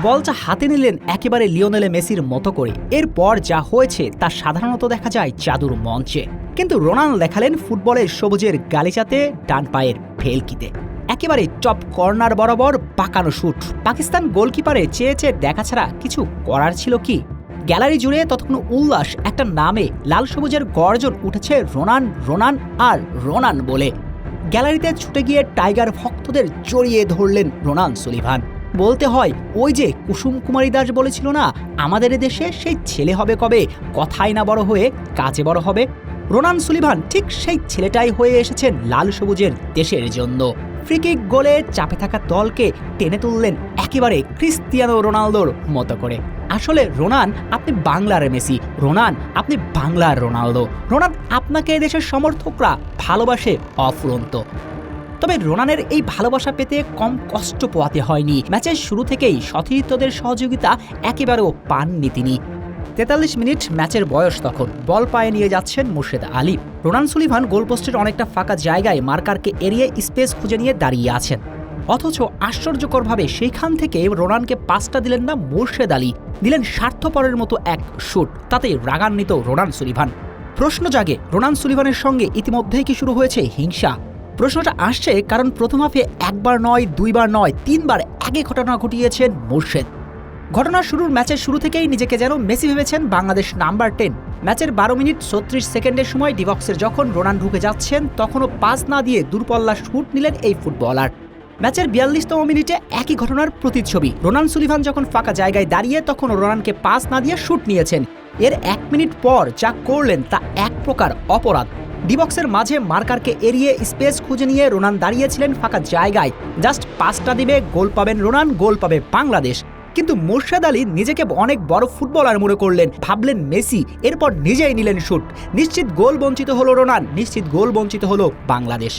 বলটা হাতে নিলেন একেবারে লিওনেল মেসির মতো করে। এরপর যা হয়েছে তা সাধারণত দেখা যায় জাদুর মঞ্চে, কিন্তু রোনাল্ডো দেখালেন ফুটবলের সবুজের গালিচাতে, ডান পায়ের ভেলকিতে একেবারে টপ কর্নার বরাবর পাকানো শুট। পাকিস্তান গোলকিপারে চেয়েছে দেখা ছাড়া কিছু করার ছিল কি? গ্যালারি জুড়ে ততক্ষণ উল্লাস, একটা নামে লাল সবুজের গর্জন উঠেছে রোনান রোনান আর রোনান বলে। গ্যালারিতে ছুটে গিয়ে টাইগার ভক্তদের জড়িয়ে ধরলেন রোনান সুলিভান। বলতে হয়, ওই যে কুসুম কুমারী দাস বলেছিল না, আমাদের দেশে সেই ছেলে হবে কবে, কথাই না বড় হয়ে কাজে বড় হবে। রোনান সুলিভান ঠিক সেই ছেলেটাই হয়ে এসেছেন লাল সবুজের দেশের জন্য। ফ্রিকিক গোলে চাপে থাকা দলকে টেনে তুললেন একেবারে ক্রিস্তিয়ানো রোনালদোর মতো করে। আসলে রোনান, আপনি বাংলার মেসি। রোনান, আপনি বাংলার রোনালদো। রোনান, আপনাকে এদেশের সমর্থকরা ভালোবাসে অফুরন্ত। তবে রোনানের এই ভালোবাসা পেতে কম কষ্ট পোয়াতে হয়নি। ম্যাচের শুরু থেকেই সতীর্থদের সহযোগিতা একেবারেও পাননি তিনি। 43 মিনিট ম্যাচের বয়স তখন। বল পায়ে নিয়ে যাচ্ছেন মোর্শেদ আলী। রোনান সুলিভান গোলপোস্টের অনেকটা ফাঁকা জায়গায় মার্কারকে এড়িয়ে স্পেস খুঁজে নিয়ে দাঁড়িয়ে আছেন। অথচ আশ্চর্যকরভাবে সেইখান থেকে রোনানকে পাসটা দিলেন না মোর্শেদ আলী, দিলেন স্বার্থপরের মতো এক শুট। তাতেই রাগান্বিত রোনান সুলিভান। প্রশ্ন জাগে, রোনান সুলিভানের সঙ্গে ইতিমধ্যেই কি শুরু হয়েছে হিংসা? প্রশ্নটা আসছে কারণ প্রথম হাফে একবার নয়, দুইবার নয়, তিনবার একই ঘটনা ঘটিয়েছেন মোর্শেদ। ঘটনা শুরুর ম্যাচের শুরু থেকেই নিজেকে যেন মেসি ভেবেছেন বাংলাদেশ নাম্বার 10। ম্যাচের 12 মিনিট 36 সেকেন্ডের সময় ডিবক্সের যখন রোনান ঢুকে যাচ্ছেন, তখনও পাস না দিয়ে দূরপাল্লা শুট নিলেন এই ফুটবলার। ম্যাচের 42তম মিনিটে একই ঘটনার প্রতিচ্ছবি। রোনান সুলিভান যখন ফাঁকা জায়গায় দাঁড়িয়ে, তখন রোনানকে পাস না দিয়ে শুট নিয়েছেন। এর 1 মিনিট পর যা করলেন তা এক প্রকার অপরাধ। ডিবক্সের মাঝে মার্কারকে এড়িয়ে স্পেস খুঁজে নিয়ে রোনান দাঁড়িয়েছিলেন ফাঁকা জায়গায়। জাস্ট পাসটা দিবে, গোল পাবেন রোনান, গোল পাবে বাংলাদেশ। কিন্তু মোর্শেদ আলী নিজেকে অনেক বড় ফুটবলার মনে করলেন, ভাবলেন মেসি, এরপর নিজেই নিলেন শুট। নিশ্চিত গোল বঞ্চিত হলো রোনান, নিশ্চিত গোল বঞ্চিত হলো বাংলাদেশ।